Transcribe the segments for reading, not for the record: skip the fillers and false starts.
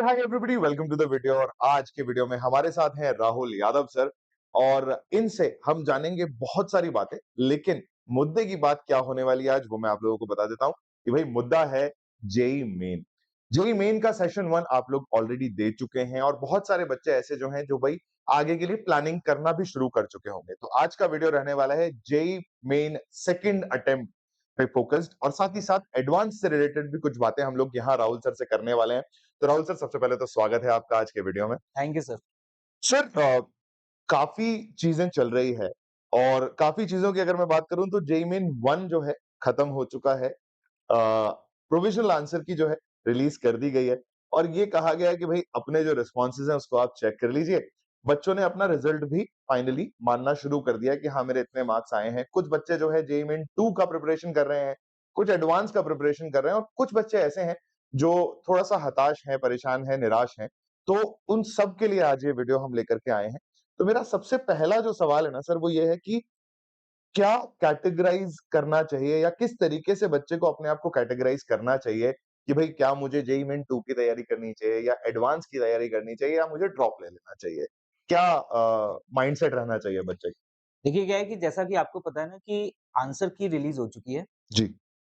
Hi everybody, welcome to the video. और आज के वीडियो में हमारे साथ हैं राहुल यादव सर। और इनसे हम जानेंगे बहुत सारी बातें, लेकिन मुद्दे की बात क्या होने वाली है आज वो मैं आप लोगों को बता देता हूं कि भाई मुद्दा है जेई मेन। जेई मेन का सेशन 1 आप लोग ऑलरेडी दे चुके हैं और बहुत सारे बच्चे ऐसे जो हैं जो भाई आगे के लिए प्लानिंग करना भी शुरू कर चुके होंगे। तो आज का वीडियो रहने वाला है जेई मेन सेकंड अटेम्प्ट पे फोकस्ड, और साथ ही साथ एडवांस से रिलेटेड भी कुछ बातें हम लोग यहाँ राहुल सर से करने वाले हैं। तो राहुल सर, सबसे पहले तो स्वागत है आपका आज के वीडियो में। Thank you sir. सर, काफी चीजें चल रही है और काफी चीजों की अगर मैं बात करूं तो जेईई मेन 1 जो है खत्म हो चुका है। प्रोविजनल आंसर की जो है रिलीज कर दी गई है और ये कहा गया है कि भाई अपने जो रिस्पॉन्सेज हैं उसको आप चेक कर लीजिए। बच्चों ने अपना रिजल्ट भी फाइनली मानना शुरू कर दिया कि हाँ, मेरे इतने मार्क्स आए हैं। कुछ बच्चे जो है जेईई मेन 2 का प्रिपरेशन कर रहे हैं, कुछ एडवांस का प्रिपरेशन कर रहे हैं और कुछ बच्चे ऐसे हैं जो थोड़ा-सा हताश हैं, परेशान हैं, निराश हैं। तो उन सब के लिए आज ये वीडियो हम लेकर के आए हैं। तो मेरा सबसे पहला जो सवाल है ना सर, वो ये है कि क्या कैटेगराइज़ करना चाहिए या किस तरीके से बच्चे को अपने आप को कैटेगराइज़ करना चाहिए कि भई क्या मुझे जेईई मेन 2 की तैयारी करनी चाहिए या एडवांस की तैयारी करनी चाहिए या मुझे ड्रॉप ले लेना चाहिए? क्या माइंडसेट रहना चाहिए बच्चे का? देखिए क्या है कि जैसा कि आपको पता है ना कि आंसर की रिलीज़ हो चुकी है, जी,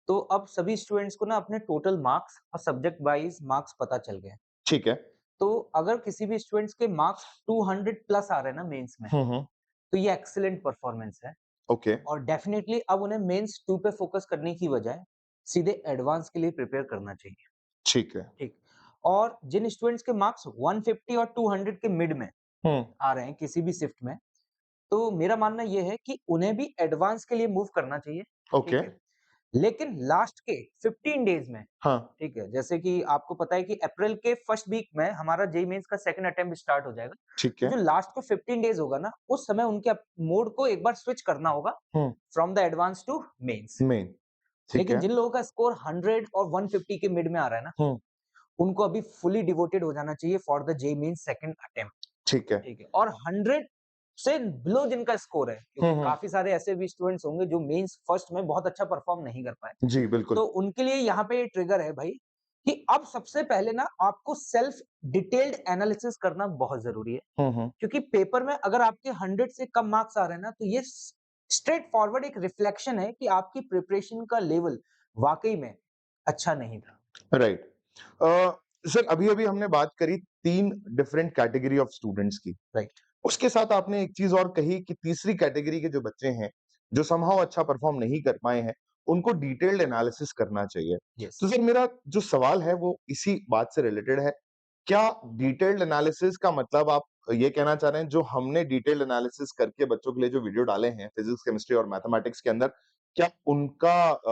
तो अब सभी स्टूडेंट्स को ना अपने टोटल मार्क्स और सब्जेक्ट वाइज़ मार्क्स पता चल गए हैं। ठीक है। तो अगर किसी भी स्टूडेंट्स के मार्क्स 200 प्लस आ रहे हैं ना मेंस में, हुँ, हुँ। तो ये एक्सीलेंट परफॉर्मेंस है ओके, और डेफिनिटली अब उन्हें मेंस 2 पे फोकस करने की बजाय सीधे एडवांस के लिए प्रिपेयर करना चाहिए, ठीक है। ठीक। और जिन स्टूडेंट्स के मार्क्स 150 और 200 के मिड में हुँ, आ रहे हैं किसी भी शिफ्ट में, तो मेरा मानना ये है कि उन्हें भी एडवांस के लिए मूव करना चाहिए, ओके। ठीक है? लेकिन लास्ट के 15 डेज़ में, हाँ, ठीक है? जैसे कि आपको पता है कि अप्रैल के फर्स्ट वीक में हमारा जेईई मेन्स का सेकंड अटेम्प्ट स्टार्ट हो जाएगा। ठीक तो है। जो लास्ट का 15 डेज़ होगा ना, उस समय उनके मोड को एक बार स्विच करना होगा um, from the advance to mains. Main, ठीक लेकिन है। जिन लोगों का स्कोर 100 और 150 के मिड में आ रहा है ना, हुँ, उनको अभी फुली डिवोटेड हो जाना चाहिए for the JEE mains second attempt. ठीक है। ठीक है। और 100 से बिलो जिनका स्कोर है, हुँ, क्योंकि हुँ। काफ़ी सारे ऐसे भी स्टूडेंट्स होंगे जो मेंस फर्स्ट में बहुत अच्छा परफ़ॉर्म नहीं कर पाए। जी, बिल्कुल। तो उनके लिए यहाँ पे ये ट्रिगर है भाई कि अब सबसे पहले ना आपको सेल्फ डिटेल्ड एनालिसिस करना बहुत ज़रूरी है। हुँ, हुँ। क्योंकि पेपर में अगर आपके 100 से कम मार्क्स आ रहे हैं ना, तो ये स्ट्रेट फॉरवर्ड एक रिफ्लेक्शन है कि आपकी प्रिपरेशन का लेवल वाक़ई में अच्छा नहीं था। राइट। सर, अभी-अभी हमने बात करी 3 डिफरेंट कैटेगरी ऑफ स्टूडेंट्स की। राइट। उसके साथ आपने एक चीज़ और कही कि तीसरी कैटेगरी के जो बच्चे हैं, जो समहाउ अच्छा परफ़ॉर्म नहीं कर पाए हैं, उनको डिटेल्ड एनालिसिस करना चाहिए। यस। तो सर, मेरा जो सवाल है वो इसी बात से रिलेटेड है। क्या डिटेल्ड एनालिसिस का मतलब आप ये कहना चाह रहे हैं जो हमने डिटेल्ड एनालिसिस करके बच्चों के लिए जो वीडियो डाले हैं फिज़िक्स, केमिस्ट्री और मैथमेटिक्स के अंदर, क्या उनका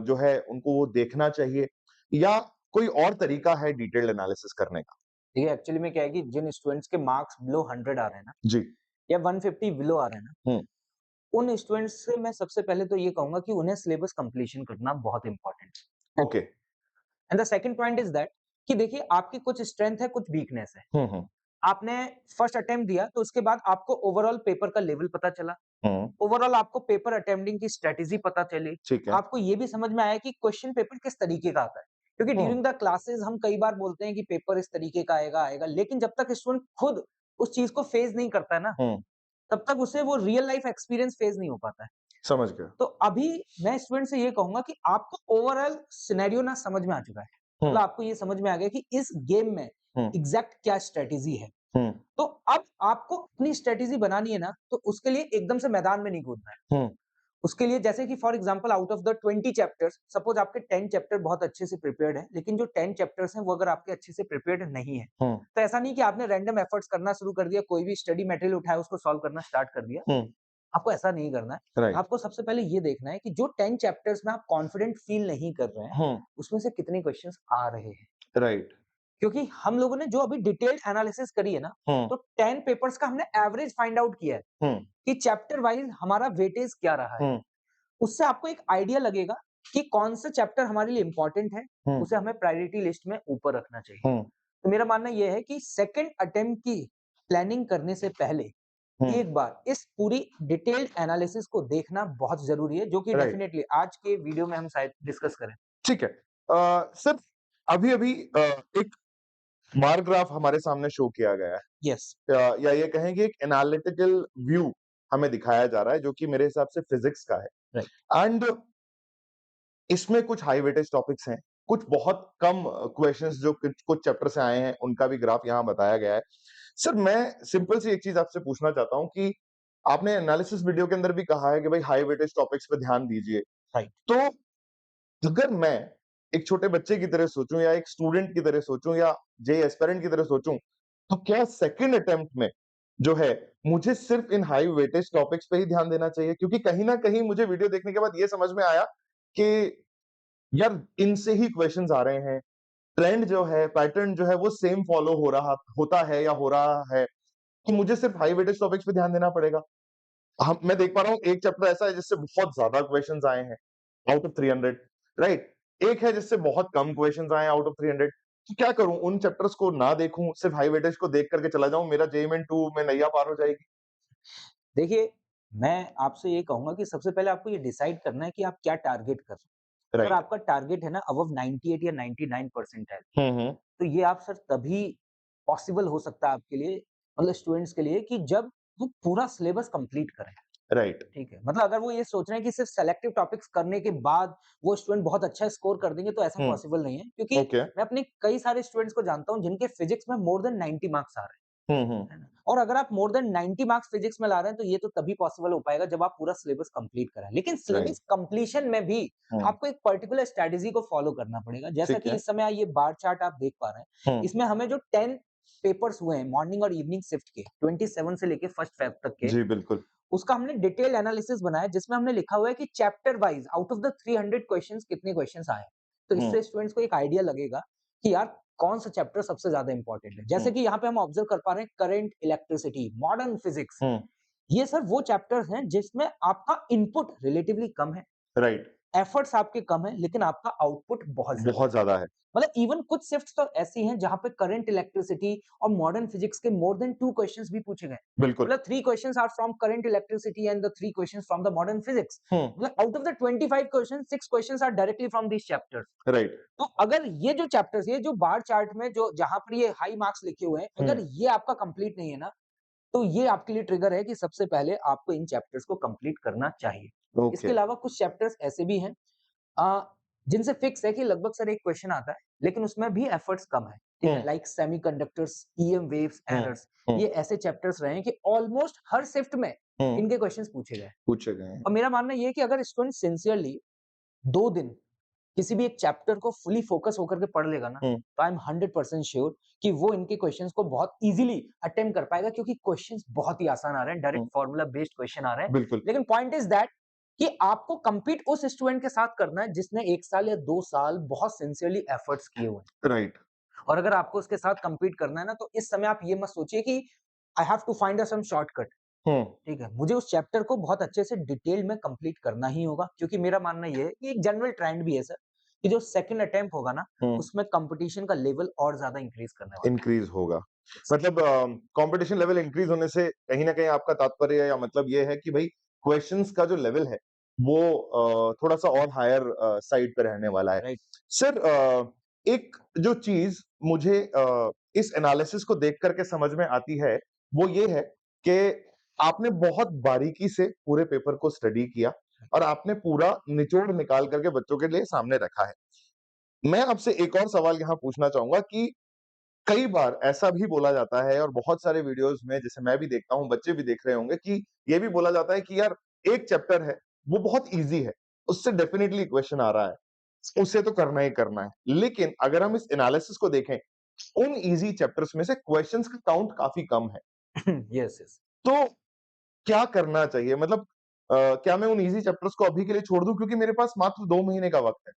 जो है उनको वो देखना चाहिए या कोई और तरीका है डिटेल्ड एनालिसिस करने का? देखिए एक्चुअली में क्या है कि जिन स्टूडेंट्स के मार्क्स बिलो 100 आ रहे हैं ना, जी। या 150 बिलो आ रहे हैं ना, हुँ, उन स्टूडेंट्स से मैं सबसे पहले तो ये कहूँगा कि उन्हें सिलेबस कंप्लीशन करना बहुत इम्पोर्टेंट है। Okay. And the second point is that कि देखिए आपकी कुछ स्ट्रेंथ है, कुछ वीकनेस है। हुँ, हुँ। आपने फर्स्ट अटेम्प्ट दिया तो उसके बाद आपको ओवरऑल पेपर का लेवल पता चला। हुँ, ओवरऑल आपको पेपर अटेम्प्टिंग की स्ट्रैटेजी पता चली। ठीक है। आपको ये भी समझ में आया कि क्वेश्चन पेपर किस तरीके का आता है। क्योंकि हुँ, ड्यूरिंग द क्लासेस हम कई बार बोलते हैं कि पेपर इस तरीके का आएगा, लेकिन जब तक स्टूडेंट खुद उस चीज़ को फेस नहीं करता है ना, हुँ, तब तक उसे वो रियल लाइफ एक्सपीरियंस फेस नहीं हो पाता है। समझ गया। तो अभी मैं स्टूडेंट से ये कहूँगा कि आपको ओवरऑल सिनेरियो ना समझ में आ चुका है। हुँ, मतलब आपको ये समझ में आ गया कि इस गेम में हुँ, एग्ज़ैक्ट क्या स्ट्रैटेजी है। हुँ, तो अब आपको अपनी स्ट्रैटेजी बनानी है ना, तो उसके लिए एकदम से मैदान में नहीं कूदना है। हुँ, उसके लिए जैसे कि for example out of the 20 chapters, suppose आपके 10 चैप्टर बहुत अच्छे से प्रिपेयर्ड हैं, लेकिन जो 10 चैप्टर्स हैं वो अगर आपके अच्छे से प्रिपेयर्ड नहीं है, हुँ, तो ऐसा नहीं कि आपने रैंडम एफर्ट्स करना शुरू कर दिया, कोई भी स्टडी मटेरियल उठाया उसको सॉल्व करना स्टार्ट कर दिया। हुँ, आपको ऐसा नहीं करना है। राइट। आपको सबसे पहले ये देखना है कि जो 10 चैप्टर्स में आप कॉन्फिडेंट फील नहीं कर रहे हैं, हुँ, उसमें से कितने क्वेश्चंस आ रहे हैं। राइट। क्योंकि हम लोगों ने जो अभी डिटेल्ड एनालिसिस करी है ना, हुँ, तो 10 पेपर्स का हमने एवरेज फाइंड आउट किया है हुँ, कि चैप्टर वाइज़ हमारा वेटेज क्या रहा है। हुँ, उससे आपको एक आइडिया लगेगा कि कौन सा चैप्टर हमारे लिए इम्पोर्टेंट है, हुँ, उसे हमें प्रायोरिटी लिस्ट में ऊपर रखना चाहिए। हुँ, तो मेरा मानना ये है कि सेकंड अटेम्प्ट की प्लानिंग करने से पहले हुँ, एक बार इस पूरी डिटेल्ड एनालिसिस को देखना बहुत ज़रूरी है, जो कि राइट। डेफिनिटली आज के वीडियो में हम शायद डिस्कस करें। ठीक है। सर, अभी-अभी एक बार ग्राफ हमारे सामने शो किया गया है। यस, या ये कहें कि एक एनालिटिकल व्यू हमें दिखाया जा रहा है, जो कि मेरे हिसाब से फिज़िक्स का है। राइट। एंड इसमें कुछ हाई वेटेज टॉपिक्स हैं, कुछ बहुत कम क्वेश्चंस जो कुछ कुछ चैप्टर से आए हैं, उनका भी ग्राफ यहाँ बताया गया है। सर, मैं सिंपल सी एक चीज़ आपसे पूछना चाहता हूँ कि आपने एनालिसिस वीडियो के अंदर भी कहा है कि भाई हाई वेटेज टॉपिक्स पे ध्यान दीजिए। राइट। तो अगर मैं एक छोटे बच्चे की तरह सोचूं या एक स्टूडेंट की तरह सोचूं या जेईई एस्पिरेंट की तरह सोचूं, तो क्या सेकंड अटेम्प्ट में जो है मुझे सिर्फ इन हाई वेटेज टॉपिक्स पे ही ध्यान देना चाहिए? क्योंकि कहीं ना कहीं मुझे वीडियो देखने के बाद ये समझ में आया कि यार इनसे ही क्वेश्चंस आ रहे हैं, ट्रेंड जो है, पैटर्न जो है वो सेम फॉलो हो रहा होता है या हो रहा है, तो मुझे सिर्फ हाई वेटेज टॉपिक्स पे ध्यान देना पड़ेगा। हम मैं देख पा रहा हूँ एक चैप्टर ऐसा है जिससे बहुत ज्यादा क्वेश्चंस आए हैं आउट ऑफ 300, राइट? एक है जिससे बहुत कम क्वेश्चंस आए हैं आउट ऑफ 300। तो क्या करूं, उन चैप्टर्स को ना देखूं, सिर्फ हाई वेटेज को देख करके चला जाऊं, मेरा जेईई मेन 2 में नैया पार हो जाएगी? देखिए, मैं आपसे ये कहूँगा कि सबसे पहले आपको ये डिसाइड करना है कि आप क्या टारगेट कर रहे हो। अगर राइट। आपका टारगेट है ना अबव 98 या 99 परसेंटाइल, हम्म। तो ये आप सर तभी पॉसिबल हो सकता है आपके लिए, मतलब स्टूडेंट्स के लिए, कि जब वो पूरा सिलेबस कंप्लीट करें। राइट। ठीक है, मतलब अगर वो ये सोच रहे हैं कि सिर्फ सेलेक्टिव टॉपिक्स करने के बाद वो स्टूडेंट बहुत अच्छा स्कोर कर देंगे, तो ऐसा हम्म। पॉसिबल नहीं है, क्योंकि ओके। मैं अपने कई सारे स्टूडेंट्स को जानता हूँ जिनके फिजिक्स में मोर देन 90 मार्क्स आ रहे हैं। हम्म। है ना? और अगर आप मोर देन 90 मार्क्स फिजिक्स में ला रहे हैं, तो ये तो तभी पॉसिबल हो पाएगा जब आप पूरा सिलेबस कंप्लीट कराएँ। लेकिन राइट। सिलेबस कंप्लीशन में भी हम्म। आपको एक पर्टिकुलर स्ट्रैटेजी को फॉलो करना पड़ेगा। जैसा ठीक कि है। इस समय ये बार चार्ट आप देख पा रहे हैं, हम्म। इसमें हमें जो 10 पेपर्स हुए हैं मॉर्निंग और इवनिंग शिफ्ट के, 27 से लेके 1 फेब तक के, जी बिल्कुल। उसका हमने डिटेल एनालिसिस बनाया, जिसमें हमने लिखा हुआ है कि chapter wise out of the 300 questions कितने क्वेश्चंस आए हैं। तो हम्म। इससे स्टूडेंट्स को एक आइडिया लगेगा कि यार कौन-सा चैप्टर सबसे ज़्यादा इम्पोर्टेंट है। जैसे हम्म। कि यहाँ पे हम ऑब्जर्व कर पा रहे हैं करंट इलेक्ट्रिसिटी, मॉडर्न फिजिक्स। हम्म। ये सर वो चैप्टर्स हैं जिसमें आपका इनपुट रिलेटिवली कम है, राइट। एफर्ट्स आपके कम है, लेकिन आपका आउटपुट बहुत ज़्यादा बहुत है। ज्यादा है। मतलब इवन कुछ शिफ्ट्स तो ऐसी हैं जहाँ पे करंट इलेक्ट्रिसिटी और मॉडर्न फिजिक्स के मोर देन 2 क्वेश्चंस भी पूछे गए। बिल्कुल। मतलब 3 questions are from current electricity and the 3 questions from the modern physics. Hmm. मतलब out of the 25 questions 6 questions are directly from these chapters. Right. तो अगर ये जो चैप्टर्स, ये जो बार चार्ट में जो जहाँ पर ये हाई मार्क्स लिखे हुए हैं, अगर हम्म। ये आपका कंप्लीट नहीं है ना, तो ये आपके लिए ट्रिगर है कि सबसे पहले आपको इन चैप्टर्स को कंप्लीट करना चाहिए। इसके ओके। अलावा कुछ चैप्टर्स ऐसे भी हैं अ, जिनसे फिक्स है कि लगभग सर एक क्वेश्चन आता है, लेकिन उसमें भी एफर्ट्स कम है, ठीक है? हम्म। लाइक सेमीकंडक्टर्स, ईएम वेव्स, हम्म। एरर्स, हम्म। ये ऐसे चैप्टर्स रहे हैं कि ऑलमोस्ट हर शिफ्ट में हम्म। इनके क्वेश्चंस पूछे गए हैं। पूछे गए हैं। और मेरा मानना ये है कि अगर स्टूडेंट सिंसियरली 2 दिन किसी भी एक चैप्टर को फुली फोकस होकर के पढ़ लेगा ना, हम्म। तो आई एम 100% श्योर कि वो इनके क्वेश्चंस को बहुत ईज़िली अटेम्प्ट कर पाएगा, क्योंकि क्वेश्चंस बहुत ही आसान आ रहे हैं, डायरेक्ट हम्म। फार्मूला बेस्ड क्वेश्चन आ रहे हैं। बिल्कुल। लेकिन पॉइंट इज़ दैट कि आपको compete उस स्टूडेंट के साथ करना है जिसने 1 साल या 2 साल बहुत सिंसियरली एफर्ट्स किए हुए हैं। राइट। और अगर आपको उसके साथ compete करना है ना, तो इस समय आप ये मत सोचिए कि I have to find some shortcut. Hmm. ठीक है? मुझे उस चैप्टर को बहुत अच्छे से डिटेल में कंप्लीट करना ही होगा, क्योंकि मेरा मानना ये है कि एक जनरल ट्रेंड भी है सर, कि जो सेकंड अटेम्प्ट होगा ना, हम्म। उसमें कंपटीशन का लेवल और ज़्यादा इंक्रीज़ करने वाला है। इंक्रीज होगा। मतलब कंपटीशन लेवल इंक्रीज होने से कहीं न कहीं आपका तात्पर्य या मतलब ये है कि भई क्वेश्चंस का जो लेवल है, वो थोड़ा-सा और हायर साइड पे रहने वाला है। राइट? सर, एक जो चीज़ मुझे इस एनालिसिस को देख कर के समझ में आती है, वो ये है कि आपने बहुत बारीकी से पूरे पेपर को स्टडी किया और आपने पूरा निचोड़ निकाल कर के बच्चों के लिए सामने रखा है। मैं आपसे एक और सवाल यहाँ पूछना चाहूँगा कि कई बार ऐसा भी बोला जाता है और बहुत सारे वीडियोज़ में जैसे मैं भी देखता हूँ, बच्चे भी देख रहे होंगे कि ये भी बोला जाता है कि यार एक चैप्टर है, वो बहुत ईज़ी है, उससे डेफिनिटली क्वेश्चन आ रहा है, उसे तो करना ही करना है। लेकिन अगर हम इस एनालिसिस को देखें, उन ईज़ी चैप्टर्स में से क्वेश्चन्स का काउंट काफ़ी कम है। Yes, yes. तो क्या करना चाहिए? मतलब क्या मैं उन ईज़ी चैप्टर्स को अभी के लिए छोड़ दूँ क्योंकि मेरे पास मात्र 2 महीने का वक़्त है?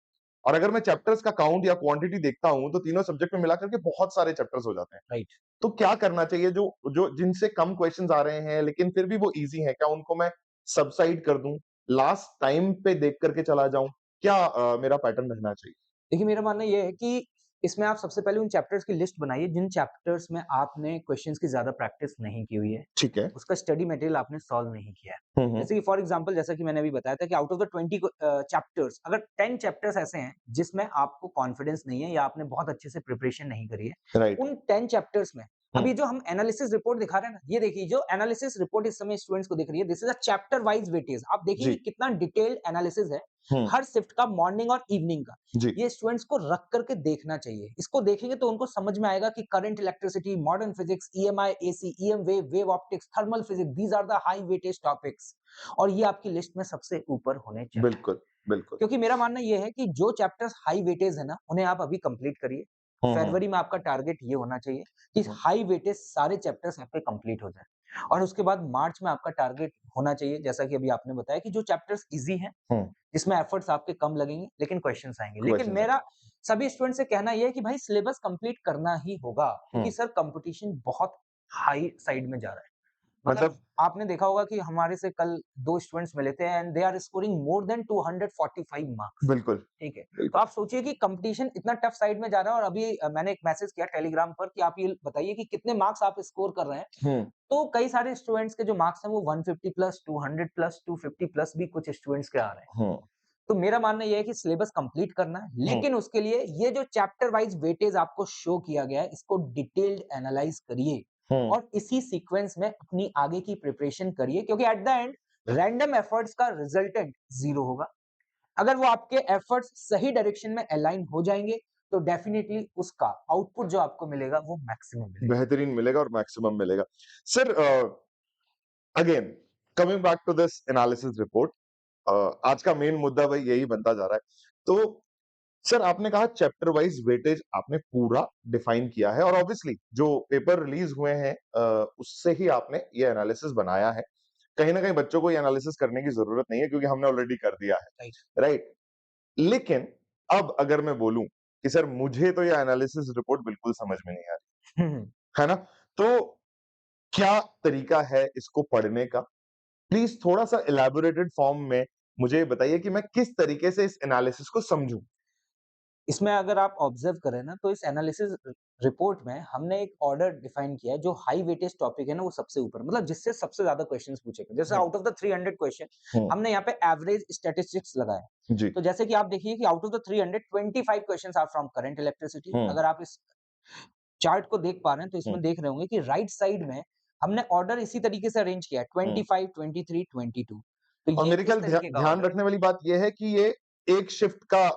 और अगर मैं चैप्टर्स का काउंट या क्वांटिटी देखता हूँ, तो तीनों सब्जेक्ट में मिलाकर के बहुत सारे चैप्टर्स हो जाते हैं। राइट। तो क्या करना चाहिए जो जो जिनसे कम क्वेश्चन्स आ रहे हैं, लेकिन फिर भी वो ईज़ी हैं, क्या उनको मैं सबसाइड कर दूँ? लास्ट टाइम पे देख कर के चला जाऊँ? क्या मेरा पैटर्न रहना चाहिए? देखिए, मेरा मानना ये है कि इसमें आप सबसे पहले उन चैप्टर्स की लिस्ट बनाइए जिन चैप्टर्स में आपने क्वेश्चंस की ज़्यादा प्रैक्टिस नहीं की हुई है। ठीक है। उसका स्टडी मटेरियल आपने सॉल्व नहीं किया है। हुँ, हुँ। जैसे कि फॉर एग्ज़ाम्पल जैसा कि मैंने अभी बताया था कि आउट ऑफ द 20 चैप्टर्स अगर 10 चैप्टर्स ऐसे हैं जिसमें आपको कॉन्फिडेंस नहीं है या आपने बहुत अच्छे से प्रिपरेशन नहीं करी है, राइट। उन 10 चैप्टर्स में हुँ, अभी जो हम एनालिसिस रिपोर्ट दिखा रहे हैं ना, ये देखिए जो एनालिसिस रिपोर्ट इस समय स्टूडेंट्स को दिख रही है, this is a chapter wise weightage. आप देखिए जी। कि कितना डिटेल्ड एनालिसिस है, हुँ, हर शिफ्ट का मॉर्निंग और इवनिंग का। जी, ये स्टूडेंट्स को रख करके देखना चाहिए। इसको देखेंगे तो उनको समझ में आएगा कि current electricity, modern physics, EMI, AC, EM wave, wave optics, thermal physics, these are the high weightage topics और ये आपकी लिस्ट में सबसे ऊपर होने चाहिए। बिल्कुल, बिल्कुल। क्योंकि मेरा मानना ये है कि जो चैप्टर्स हाई वेटेज है ना, उन्हें आप अभी कंप्लीट करिए। हुँ, हुँ, फरवरी में आपका टारगेट ये होना चाहिए कि हुँ, हाई वेटेज सारे चैप्टर्स आपके कंप्लीट हो जाएँ और उसके बाद मार्च में आपका टारगेट होना चाहिए, जैसा कि अभी आपने बताया कि जो चैप्टर्स ईज़ी हैं, हुँ, जिसमें एफर्ट्स आपके कम लगेंगे, लेकिन क्वेश्चन्स आएँगे। लेकिन क्वेश्चन्स मेरा आएँगे। सभी स्टूडेंट से कहना ये है कि भाई सिलेबस कंप्लीट करना ही होगा, हुँ, क्योंकि सर कॉम्पिटिशन बहुत हाई साइड में जा रहा है। मतलब मतलब आपने देखा होगा कि हमारे से कल 2 स्टूडेंट्स मिले थे and they are scoring more than 245 marks. बिल्कुल, ठीक है। तो बिल्कुल। आप सोचिए कि कॉम्पिटिशन इतना टफ साइड में जा रहा है और अभी मैंने एक मैसेज किया टेलीग्राम पर कि आप ये बताइए कि कितने मार्क्स आप स्कोर कर रहे हैं। हुँ, तो कई सारे स्टूडेंट्स के जो मार्क्स हैं वो 150 प्लस, 200 प्लस, 250 प्लस भी कुछ स्टूडेंट्स के आ रहे हैं। हुँ, तो मेरा मानना ये है कि सिलेबस कंप्लीट करना है, हुँ, लेकिन उसके लिए ये जो चैप्टर वाइज़ वेटेज आपको शो किया गया है, इसको डिटेल्ड एनालाइज़ करिए हुँ, और इसी सीक्वेंस में अपनी आगे की प्रिपरेशन करिए क्योंकि at the end random efforts का रिजल्टेंट 0 होगा। अगर वो आपके एफर्ट्स सही डायरेक्शन में अलाइन हो जाएँगे, तो डेफिनिटली उसका आउटपुट जो आपको मिलेगा वो मैक्सिमम मिलेगा। बेहतरीन मिलेगा और मैक्सिमम मिलेगा। Sir again coming back to this analysis report आज का मेन मुद्दा वही यही बनता जा रहा है। तो सर आपने कहा चैप्टर वाइज वेटेज आपने पूरा डिफाइन किया है और ऑब्वियसली जो पेपर रिलीज हुए हैं उससे ही आपने ये एनालिसिस बनाया है। कहीं न कहीं बच्चों को ये एनालिसिस करने की ज़रूरत नहीं है क्योंकि हमने ऑलरेडी कर दिया है, राइट। राइट? लेकिन अब अगर मैं बोलूँ कि सर मुझे तो ये एनालिसिस रिपोर्ट बिल्कुल समझ में नहीं आ हुँ, हुँ। रही, है ना? तो क्या तरीका है इसको पढ़ने का? प्लीज़ थोड़ा-सा इलैबोरेटेड फॉर्म में मुझे बताइए कि मैं किस तरीके से इस एनालिसिस को समझूँ? इसमें अगर आप ऑब्जर्व करें ना तो इस एनालिसिस रिपोर्ट में हमने एक ऑर्डर डिफाइन किया है जो हाई वेटेज टॉपिक है ना वो सबसे ऊपर मतलब जिससे सबसे ज्यादा क्वेश्चंस पूछे गए जैसे हुँ, आउट ऑफ द 300 क्वेश्चन हुँ, हमने यहाँ पे एवरेज स्टैटिस्टिक्स लगाया जी, तो जैसे कि आप देखिए कि out of the 300 25 questions are from current electricity um, अगर आप इस चार्ट को देख पा रहे हैं तो हुँ, इसमें देख रहे होंगे कि राइट साइड में हमने ऑर्डर इसी तरीके से अरेंज किया है हुँ। 25 23 22 तो और ये मेरे इस ख्याल तरीके का ध्यान ऑर्डर है रखने वाली बात ये है कि ये एक शिफ्ट का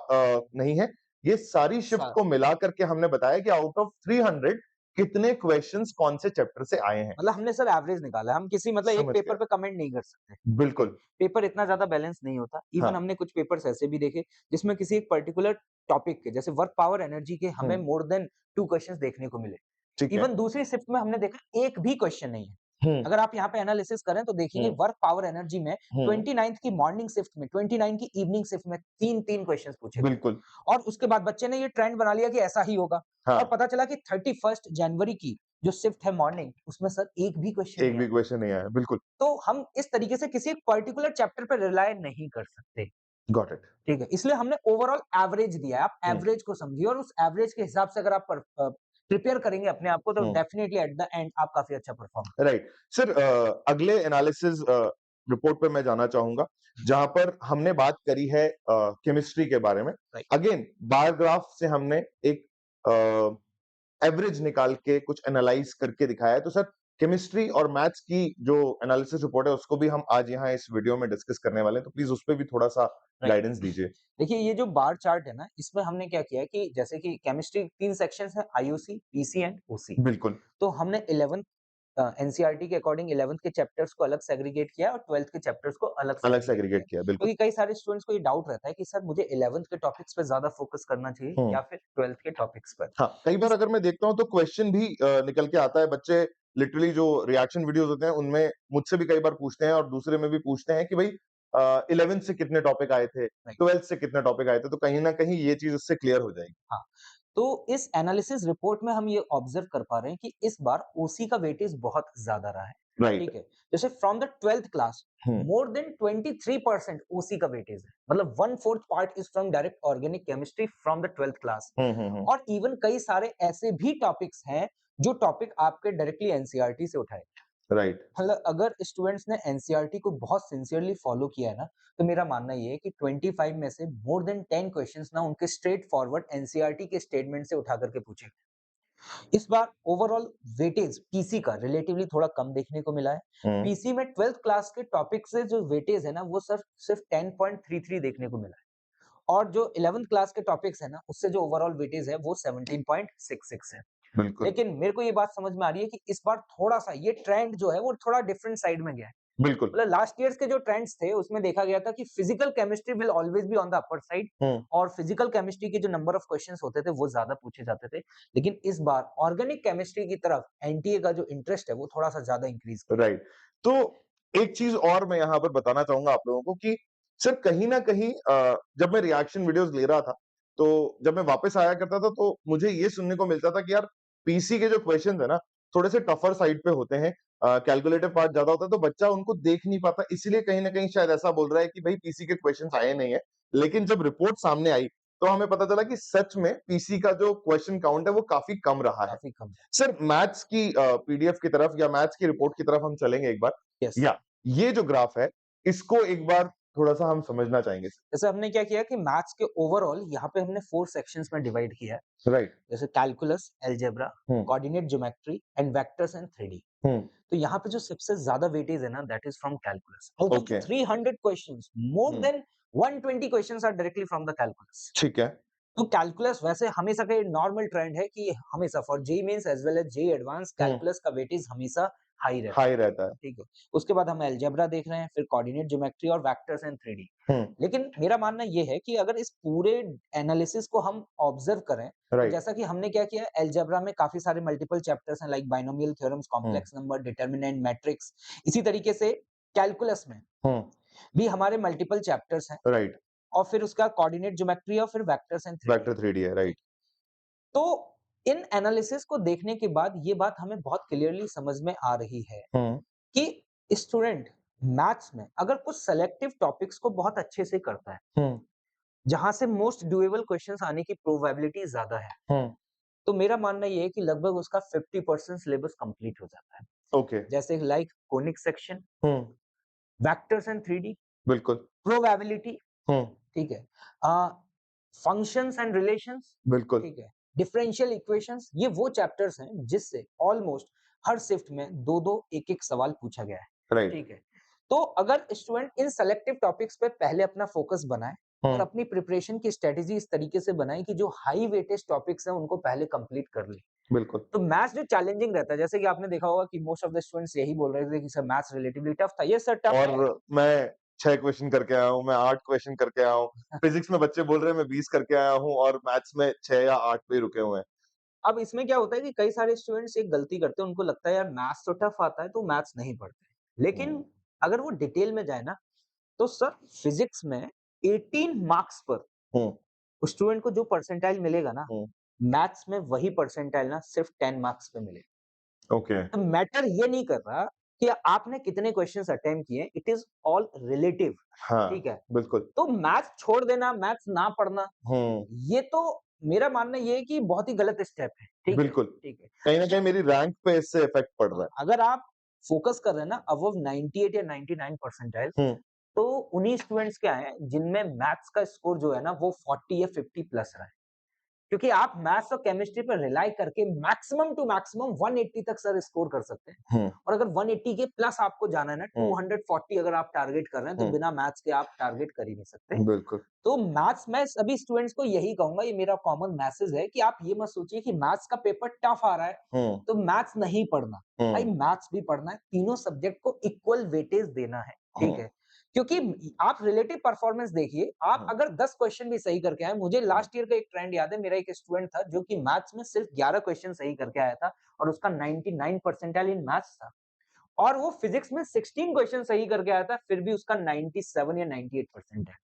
नहीं है, ये सारी शिफ्ट सा- को मिला करके हमने बताया कि आउट ऑफ 300 कितने क्वेश्चन्स कौन से चैप्टर से आए हैं। मतलब हमने सर एवरेज निकाला है हम किसी मतलब एक समझ पेपर गया। पे कमेंट नहीं कर सकते ठीक है बिल्कुल, पेपर इतना ज्यादा बैलेंस नहीं होता इवन हाँ। हमने कुछ पेपर्स ऐसे भी देखे जिसमें किसी एक पर्टिकुलर टॉपिक के जैसे वर्क पावर एनर्जी के हमें हुँ, मोर देन 2 क्वेश्चंस देखने को मिले ठीक है। इवन दूसरी शिफ्ट में हमने देखा एक भी क्वेश्चन नहीं है हुँ, अगर आप यहाँ पे एनालिसिस करें तो देखेंगे हुँ, वर्क पावर एनर्जी में हुँ, 29th की मॉर्निंग शिफ्ट में 29 की इवनिंग शिफ्ट में 3 क्वेश्चंस पूछे गए बिल्कुल, और उसके बाद बच्चे ने ये ट्रेंड बना लिया कि ऐसा ही होगा और हाँ, पता चला कि 31st जनवरी की जो शिफ्ट है मॉर्निंग उसमें सर एक भी क्वेश्चन एक नहीं भी आया क्वेश्चन नहीं आया, बिल्कुल, तो हम इस तरीके से किसी एक पर्टिकुलर चैप्टर पे रिलाय नहीं कर सकते, गॉट इट। ठीक है? इसलिए हमने ओवरऑल एवरेज दिया है, आप हुँ, एवरेज को समझिए और उस एवरेज के हिसाब से अगर आप प्रिपेयर करेंगे अपने आप को तो हुँ, डेफिनिटली एट द एंड आप काफ़ी अच्छा परफॉर्म राइट। सर अगले एनालिसिस रिपोर्ट पे मैं जाना चाहूँगा, जहाँ पर हमने बात करी है केमिस्ट्री के बारे में। राइट। अगेन बार ग्राफ से हमने एक एवरेज निकाल के कुछ एनालाइज़ करके दिखाया है। तो सर केमिस्ट्री और मैथ्स की जो एनालिसिस रिपोर्ट है उसको भी हम आज यहाँ इस वीडियो में डिस्कस करने वाले हैं, तो प्लीज़ उसपे भी थोड़ा-सा राइट। गाइडेंस दीजिए। देखिए ये जो बार चार्ट है ना, इसमें हमने क्या किया है कि जैसे कि केमिस्ट्री 3 सेक्शंस हैं आईयूसी, पीसी एंड ओसी। बिल्कुल, तो हमने 11th एनसीईआरटी के अकॉर्डिंग 11th के चैप्टर्स को अलग सेग्रीगेट किया और 12th के चैप्टर्स को अलग अलग सेग्रीगेट किया। सेग्रीगेट किया, बिल्कुल। क्योंकि कई सारे स्टूडेंट्स को ये डाउट रहता है कि सर मुझे 11th के टॉपिक्स पे ज़्यादा फोकस करना चाहिए हुँ। या फिर 12th के टॉपिक्स पर। हाँ, कई बार इस अगर मैं देखता हूँ तो क्वेश्चन भी निकल के आता है, बच्चे लिटरली जो रिएक्शन वीडियोज़ होते हैं, उनमें मुझसे भी कई बार पूछते हैं और दूसरे में भी पूछते हैं कि भई 11th से कितने टॉपिक आए थे, राइट, 12th से कितने टॉपिक आए थे, तो कहीं न कहीं ये चीज़ उससे क्लियर हो जाएगी। हाँ। तो इस एनालिसिस रिपोर्ट में हम ये ऑब्जर्व कर पा रहे हैं कि इस बार ओसी का वेटेज बहुत ज़्यादा रहा है। राइट। ठीक है? जैसे from the 12th class um, more than 23% OC का वेटेज है। मतलब 1/4 part is from direct organic chemistry from the 12th class. Um, um, um, और इवन कई सारे ऐसे भी टॉपिक्स हैं जो टॉपिक आपके डायरेक्टली एनसीईआरटी से उठाए। राइट, मतलब अगर स्टूडेंट्स ने एनसीईआरटी को बहुत सिंसियरली फॉलो किया है ना, तो मेरा मानना ये है कि 25 में से मोर देन 10 क्वेश्चंस ना उनके स्ट्रेट फॉरवर्ड एनसीईआरटी के स्टेटमेंट से उठा करके पूछे। इस बार ओवरऑल वेटेज पीसी का रिलेटिवली थोड़ा कम देखने को मिला है। हुँ, पीसी में 12th क्लास के टॉपिक से जो वेटेज है ना, वो सिर्फ 10.33 देखने को मिला है। और जो 11th क्लास के टॉपिक्स है ना, उससे जो ओवरऑल वेटेज है वो 17.66 है। बिल्कुल, लेकिन मेरे को ये बात समझ में आ रही है कि इस बार थोड़ा-सा ये ट्रेंड जो है वो थोड़ा डिफरेंट साइड में गया है। बिल्कुल, मतलब लास्ट ईयर्स के जो ट्रेंड्स थे उसमें देखा गया था कि physical chemistry will always be on the upper side um, और फिजिकल केमिस्ट्री के जो नंबर ऑफ क्वेश्चंस होते थे वो ज्यादा पूछे जाते थे। लेकिन इस बार ऑर्गेनिक केमिस्ट्री की तरफ एनटीए का जो इंटरेस्ट है वो थोड़ा-सा ज्यादा इंक्रीज किया राइट। तो एक चीज़ और मैं यहाँ पर बताना चाहूँगा आप लोगों को कि सर कहीं न कहीं जब मैं रिएक्शन वीडियोज़ ले रहा था, तो जब मैं वापस आया करता था तो मुझे ये सुनने को मिलता था कि यार पीसी के जो क्वेश्चन्स है ना, थोड़े से टफर साइड पे होते हैं। कैलकुलेटिव पार्ट ज़्यादा होता है तो बच्चा उनको देख नहीं पाता, इसीलिए कहीं न कहीं शायद ऐसा बोल रहा है कि भई पीसी के क्वेश्चन्स आए नहीं है। लेकिन जब रिपोर्ट सामने आई, तो हमें पता चला कि सच में पीसी का जो क्वेश्चन काउंट है वो काफ़ी कम रहा है। काफी कम। सर मैथ्स की पीडीएफ की तरफ या मैथ्स की रिपोर्ट की तरफ हम चलेंगे एक बार। यस। या ये जो ग्राफ है, इसको एक बार थोड़ा-सा हम समझना चाहेंगे। जैसे हमने क्या किया कि मैथ्स के ओवरऑल यहाँ पे हमने 4 सेक्शंस में डिवाइड किया है। राइट। जैसे calculus, algebra, hmm, coordinate geometry and vectors and 3D। Hmm, तो यहाँ पे जो सबसे ज्यादा वेटेज है ना that is from calculus. Out of okay, 300 questions more hmm, than 120 questions are directly from the calculus. ठीक है। तो कैलकुलस वैसे हमेशा का नॉर्मल ट्रेंड है कि हमेशा for JEE mains as well as JEE advance hmm, calculus का वेटेज हमेशा हाई रहता है। हाई रहता है। ठीक है। उसके बाद हम अलजेब्रा देख रहे हैं, फिर कोऑर्डिनेट ज्योमेट्री और वेक्टर्स एंड 3D। हुँ, लेकिन मेरा मानना ये है कि अगर इस पूरे एनालिसिस को हम ऑब्जर्व करें, तो राइट। जैसा कि हमने क्या किया अलजेब्रा में काफ़ी सारे मल्टीपल चैप्टर्स हैं लाइक बायनोमियल थ्योरम्स, हुँ, कॉम्प्लेक्स नंबर, डिटरमिनेंट, मैट्रिक्स। इसी तरीके से कैलकुलस में हुँ, भी हमारे मल्टीपल चैप्टर्स हैं राइट। और फिर उसका कोऑर्डिनेट ज्योमेट्री और फिर vectors and 3D। Vector 3D है, राइट। तो इन एनालिसिस को देखने के बाद ये बात हमें बहुत क्लियरली समझ में आ रही है हुँ, कि स्टूडेंट मैथ्स में अगर कुछ सेलेक्टिव टॉपिक्स को बहुत अच्छे से करता है, हुँ, जहां से मोस्ट डूएबल क्वेश्चंस आने की प्रोबेबिलिटी ज्यादा है, हुँ, तो मेरा मानना ये है कि लगभग उसका 50% सिलेबस कंप्लीट हो जाता है। ओके। जैसे like conic section, hmm, vectors and 3D, बिल्कुल। प्रोबेबिलिटी, हुँ, ठीक है, फंक्शंस एंड रिलेशंस, बिल्कुल। ठीक है, डिफरेंशियल इक्वेशंस। ये वो चैप्टर्स हैं जिससे ऑलमोस्ट हर शिफ्ट में दो दो एक एक सवाल पूछा गया है। राइट। ठीक है। तो अगर स्टूडेंट इन सेलेक्टिव टॉपिक्स पे पहले अपना फोकस बनाए और हुँ, अपनी प्रिपरेशन की स्ट्रेटेजी इस तरीके से बनाए कि जो हाई वेटेज टॉपिक्स हैं उनको पहले कंप्लीट कर ले, बिल्कुल। तो मैथ्स जो चैलेंजिंग रहता है, जैसे कि आपने देखा होगा कि मोस्ट ऑफ द स्टूडेंट्स यही बोल रहे थे कि सर मैथ्स रिलेटिवली टफ था। यस सर टफ है। और मैं 6 क्वेश्चन करके आया हूँ, मैं 8 क्वेश्चन करके आया हूँ। फिज़िक्स में बच्चे बोल रहे हैं मैं 20 करके आया हूँ और मैथ्स में 6 या 8 पे ही रुके हुए हैं। अब इसमें क्या होता है कि कई सारे स्टूडेंट्स एक गलती करते हैं, उनको लगता है यार मैथ्स तो टफ आता है तो मैथ्स नहीं पढ़ते। लेकिन हुँ, अगर वो डिटेल में जाए ना, तो सर फिजिक्स में 18 मार्क्स पर हुँ, स्टूडेंट को जो परसेंटाइल मिलेगा ना, हुँ, मैथ्स में वही परसेंटाइल ना सिर्फ 10 मार्क्स पे मिलेगा। ओके। तो मैटर ये नहीं कर रहा कि आपने कितने क्वेश्चंस अटेम्प्ट किए, इट इज ऑल रिलेटिव। हाँ, ठीक है। बिल्कुल। तो मैथ्स छोड़ देना, मैथ्स ना पढ़ना, हुँ, ये तो मेरा मानना ये है कि बहुत ही गलत स्टेप है। ठीक है। बिल्कुल। ठीक है। कहीं न कहीं मेरी रैंक पे इससे इफ़ेक्ट पड़ रहा हाँ, है। अगर आप फोकस कर रहे हैं ना अबव 98 या 99 परसेंटाइल, हुँ, तो उन्हीं स्टूडेंट्स क्या है जिनमें मैथ्स का स्कोर जो है ना वो 40 या 50 प्लस रहा है। क्योंकि आप मैथ्स और केमिस्ट्री पर रिलाई करके मैक्सिमम टू मैक्सिमम 180 तक सर स्कोर कर सकते हैं। हुँ, और अगर 180 के प्लस आपको जाना है ना, हुँ, 240 अगर आप टारगेट कर रहे हैं, तो हुँ, बिना मैथ्स के आप टारगेट कर ही नहीं सकते। बिल्कुल। तो मैथ्स मैं सभी स्टूडेंट्स को यही कहूँगा, ये मेरा कॉमन मैसेज है कि आप ये मत सोचिए कि मैथ्स का पेपर टफ आ रहा है, हुँ, तो मैथ्स नहीं पढ़ना। भाई हुँ, मैथ्स भी पढ़ना है, तीनों सब्जेक्ट को इक्वल वेटेज देना है, ठीक हुँ, है? क्योंकि आप रिलेटिव परफॉर्मेंस देखिए, आप हुँ, अगर 10 क्वेश्चन भी सही करके आए, मुझे हुँ, लास्ट ईयर का एक ट्रेंड याद है, मेरा एक स्टूडेंट था जो कि मैथ्स में सिर्फ 11 क्वेश्चन सही करके आया था और उसका 99 परसेंटाइल इन मैथ्स था। और वो फिजिक्स में 16 क्वेश्चन सही करके आया था, फिर भी उसका 97 या 98 परसेंटाइल।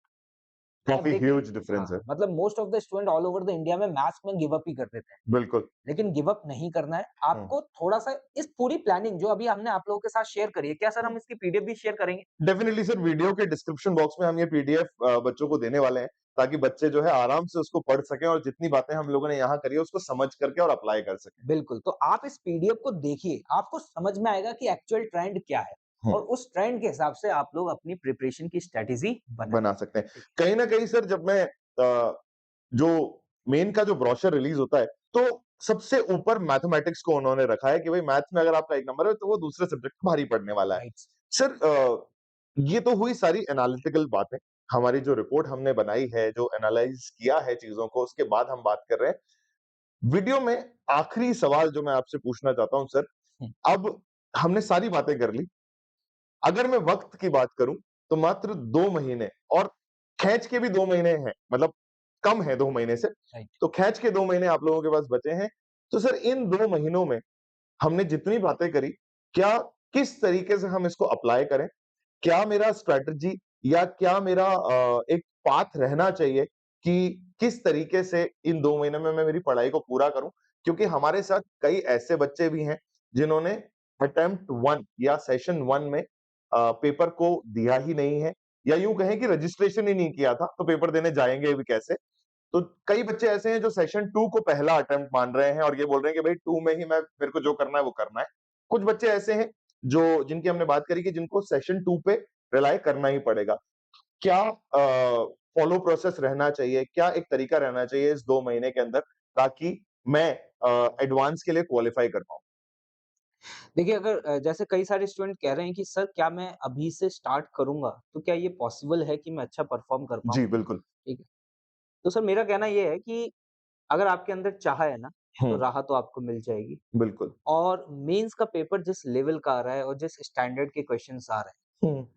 आप काफ़ी देखिए ह्यूज डिफरेंस है। हाँ, मतलब most of the student all over the India में मैथ्स में गिव अप ही कर देते हैं। बिल्कुल। लेकिन गिव अप नहीं करना है। हुँ। आपको थोड़ा-सा इस पूरी प्लानिंग जो अभी हमने आप लोगों के साथ शेयर करी है, क्या सर हम इसकी पीडीएफ भी शेयर करेंगे? डेफिनिटली सर, वीडियो के डिस्क्रिप्शन बॉक्स में हम ये पीडीएफ बच्चों को देने वाले हैं, ताकि बच्चे जो है आराम से उसको पढ़ सकें और जितनी बातें हम लोगों ने यहाँ करी है उसको समझ करके और अप्लाई कर सकें। बिल्कुल, तो आप इस पीडीएफ को देखिए, आपको समझ में आएगा कि एक्चुअल ट्रेंड क्या है हुँ, और उस ट्रेंड के हिसाब से आप लोग अपनी प्रिपरेशन की स्ट्रैटेजी बनाएँ। बना सकते हैं। ठीक है, कहीं न कहीं सर, जब मैं जो मेन का जो ब्रोशर रिलीज़ होता है, तो सबसे ऊपर मैथमेटिक्स को उन्होंने रखा है कि भई मैथ्स में अगर आपका 1 नंबर है तो वो दूसरे सब्जेक्ट को भारी पड़ने वाला है। राइट। सर ये तो हुई सारी एनालिटिकल बातें। हमारी जो रिपोर्ट हमने बनाई है, जो एनालाइज़ किया है चीज़ों को, उसके बाद हम बात कर रहे हैं। वीडियो में आखिरी सवाल जो मैं आपसे पूछना चाहता हूँ सर, हुँ, अब हमने सारी बातें कर ली। अगर मैं वक़्त की बात करूँ, तो मात्र 2 महीने, और खींच के भी 2 महीने हैं, मतलब कम है 2 महीने से, राइट। तो खींच के 2 महीने आप लोगों के पास बचे हैं। तो सर, इन 2 महीनों में हमने जितनी बातें करी, क्या किस तरीके से हम इसको अप्लाई करें? क्या मेरा स्ट्रैटेजी या क्या मेरा एक पाथ रहना चाहिए कि किस तरीके से इन 2 महीने में मैं मेरी पढ़ाई को पूरा करूँ? क्योंकि हमारे साथ कई ऐसे बच्चे भी हैं, जिन्होंने अटेम्प्ट 1 या सेशन 1 में पेपर को दिया ही नहीं है, या यूँ कहें कि रजिस्ट्रेशन ही नहीं किया था, तो पेपर देने जाएँगे भी कैसे? तो कई बच्चे ऐसे हैं जो सेशन 2 को पहला अटेम्प्ट मान रहे हैं और ये बोल रहे हैं कि भई 2 में ही मैं मेरे को जो करना है वो करना है। कुछ बच्चे ऐसे हैं जो जिनकी हमने बात करी कि जिनको सेशन 2 पे रिलाय करना ही पड़ेगा। क्या फॉलो प्रोसेस रहना चाहिए? क्या एक तरीका रहना चाहिए इस 2 महीने के अंदर, ताकि मैं एडवांस के लिए क्वालीफाई कर पाऊँ? देखिए अगर जैसे कई सारे स्टूडेंट कह रहे हैं कि सर क्या मैं अभी से स्टार्ट करूँगा, तो क्या ये पॉसिबल है कि मैं अच्छा परफ़ॉर्म कर पाऊँ? जी, बिल्कुल। ठीक है। तो सर मेरा कहना ये है कि अगर आपके अंदर चाह है ना, तो हुँ, राह तो आपको मिल जाएगी बिल्कुल। और मेंस का पेपर जिस लेवल का आ रहा है और जिस स्टैंडर्ड के क्वेश्चन्स आ रहे हैं, हुँ,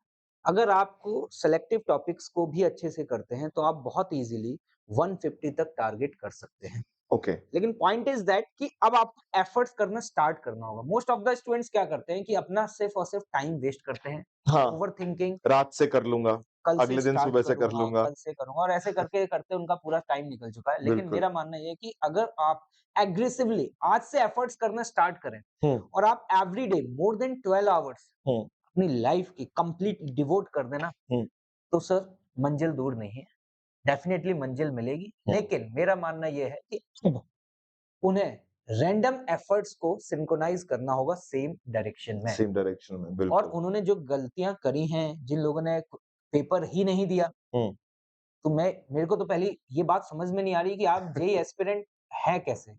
अगर आपको सेलेक्टिव टॉपिक्स को भी अच्छे से करते हैं, तो आप बहुत ईज़िली 150 तक टारगेट कर सकते हैं। ओके। लेकिन पॉइंट इज़ दैट कि अब आपको एफर्ट्स करना स्टार्ट करना होगा। मोस्ट ऑफ द स्टूडेंट्स क्या करते हैं कि अपना सिर्फ़ और सिर्फ़ टाइम वेस्ट करते हैं। हाँ, ओवरथिंकिंग रात से कर लूँगा, कल से अगले दिन स्टार्ट सुबह से कर करूँगा, लूँगा। कल से करूँगा और ऐसे करते-करते उनका पूरा टाइम निकल चुका है। लेकिन बिल्कुल। मेरा मानना ये है कि अगर आप एग्रेसिवली आज से एफर्ट्स करना स्टार्ट करें हुँ, और आप every day more than 12 hours um, अपनी लाइफ़ की कंप्लीट डिवोट कर देना, हुँ, तो सर मंजिल दूर नहीं है। डेफ़िनिटली मंजिल मिलेगी। हुँ। लेकिन मेरा मानना ये है कि अब उन्हें रैंडम एफर्ट्स को सिंक्रोनाइज़ करना होगा सेम डायरेक्शन में। सेम डायरेक्शन में, और बिल्कुल। उन्होंने जो गलतियाँ करी हैं, जिन लोगों ने पेपर ही नहीं दिया, हुँ, तो मेरे को तो पहले ये बात समझ में नहीं आ रही कि आप जेईई एस्पिरेंट हैं कैसे?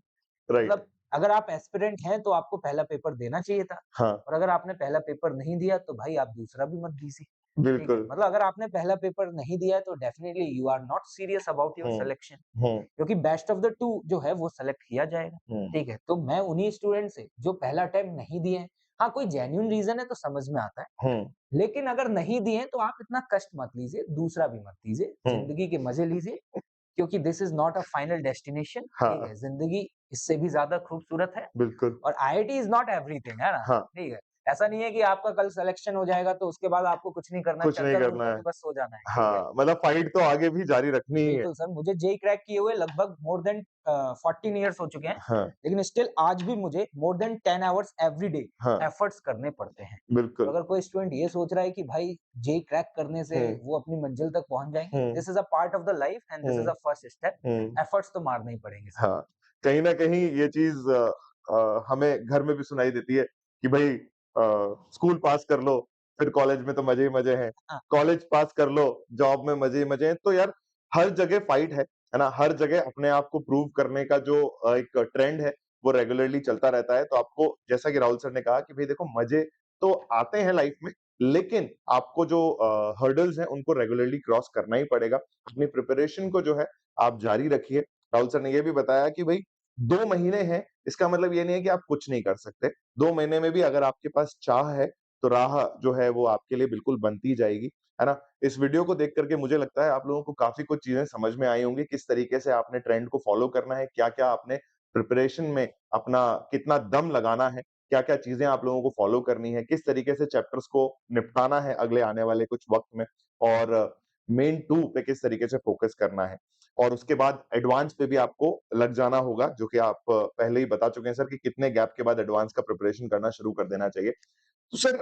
राइट। मतलब अगर आप एस्पिरेंट हैं तो आपको पहला पेपर देना चाहिए था हाँ, और अगर आपने पहला पेपर नहीं दिया तो भाई आप दूसरा भी मत दीजिए, ठीक है? बिल्कुल। मतलब अगर आपने पहला पेपर नहीं दिया है तो definitely you are not serious about your um, selection um, क्योंकि बेस्ट ऑफ द 2 जो है वो सेलेक्ट किया जाएगा, हुँ, ठीक है? तो मैं उन्हीं स्टूडेंट से जो पहला अटेम्प्ट नहीं दिए हैं, हाँ, कोई जेन्युइन रीज़न है तो समझ में आता है। हुँ, लेकिन अगर नहीं दिए तो आप इतना कष्ट मत लीजिए, दूसरा भी मत लीजिए, हुँ। ज़िंदगी के मज़े लीजिए क्योंकि this is not a final destination ठीक हाँ, है? ज़िंदगी इससे भी ज़्यादा खूबसूरत है बिल्कुल। और आईआईटी इज़ नॉट एवरीथिंग है ना? हाँ, ठीक है? ऐसा नहीं है कि आपका कल सिलेक्शन हो जाएगा तो उसके बाद आपको कुछ नहीं करना है, कुछ नहीं चद्दर ओढ़ करना के है। भी बस सो जाना है, ठीक है? हाँ, मतलब फाइट तो आगे भी जारी रखनी ही है। बिल्कुल सर, मुझे जेईई क्रैक किए हुए लगभग मोर देन 14 इयर्स हो चुके हैं, हाँ, लेकिन स्टिल आज भी मुझे more than 10 hours every day हाँ, एफर्ट्स करने पड़ते हैं। तो बिल्कुल। अगर कोई स्टूडेंट ये सोच रहा है कि भाई जेईई क्रैक करने से हुँ, वो अपनी मंजिल तक पहुँच जाएँगे, um, this is a part of the life and this is um, a first step, um. Efforts तो मारने ही पड़ेंगे सर। हाँ, कहीं न कहीं ये चीज़ हमें घर में भी सुनाई देती है कि भई स्कूल पास कर लो, फिर कॉलेज में तो मज़े ही मज़े हैं। हाँ, कॉलेज पास कर लो, जॉब में मज़े ही मज़े हैं। तो यार, हर जगह फाइट है ना? हर जगह अपने आप को प्रूव करने का जो एक ट्रेंड है, वो रेगुलरली चलता रहता है। तो आपको, जैसा कि राहुल सर ने कहा कि भई देखो, मज़े तो आते हैं लाइफ़ में, लेकिन आपको जो हर्डल्स हैं उनको रेगुलरली क्रॉस करना ही पड़ेगा। अपनी प्रिपरेशन को जो है आप जारी रखिए। राहुल सर ने ये भी बताया कि भई 2 महीने हैं, इसका मतलब ये नहीं है कि आप कुछ नहीं कर सकते। 2 महीने में भी अगर आपके पास चाह है, तो राह जो है वो आपके लिए बिल्कुल बनती जाएगी, है ना? इस वीडियो को देख कर के मुझे लगता है आप लोगों को काफ़ी कुछ चीज़ें समझ में आई होंगी, किस तरीके से आपने ट्रेंड को फ़ॉलो करना है, क्या-क्या आपने प्रिपरेशन में अपना कितना दम लगाना है, क्या-क्या चीज़ें आप लोगों को फ़ॉलो करनी है, किस तरीके से चैप्टर्स को निपटाना है अगले आने वाले कुछ वक़्त में। और मेन 2 पे किस तरीके से फ़ोकस करना है और उसके बाद एडवांस पे भी आपको लग जाना होगा, जो कि आप पहले ही बता चुके हैं सर कि कितने गैप के बाद एडवांस का प्रिपरेशन करना शुरू कर देना चाहिए। तो सर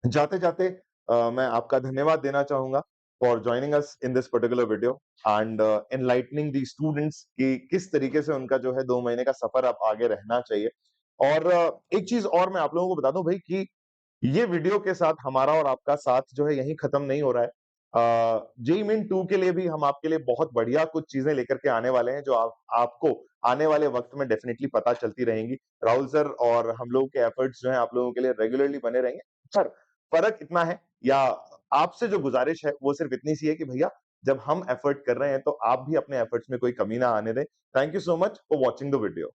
जाते-जाते मैं आपका धन्यवाद देना चाहूँगा for joining us in this particular video and enlightening the students कि किस तरीके से उनका जो है 2 महीने का सफ़र अब आगे रहना चाहिए। और एक चीज़ और मैं आप लोगों को बता दूँ भई कि ये वीडियो के साथ हमारा और आपका साथ जो है यहीं खत्म नहीं हो रहा है। जेईई मेन 2 के लिए भी हम आपके लिए बहुत बढ़िया कुछ चीज़ें लेकर के आने वाले हैं, जो आपको आने वाले वक़्त में डेफ़िनिटली पता चलती रहेंगी। राहुल सर और हम लोगों के एफर्ट्स जो हैं आप लोगों के लिए रेगुलरली बने रहेंगे। पर फ़र्क इतना है या आपसे जो गुज़ारिश है वो सिर्फ़ इतनी सी है कि भैया जब हम एफर्ट कर रहे हैं तो आप भी अपने एफर्ट्स में कोई कमी ना आने दें। Thank you so much for watching the video.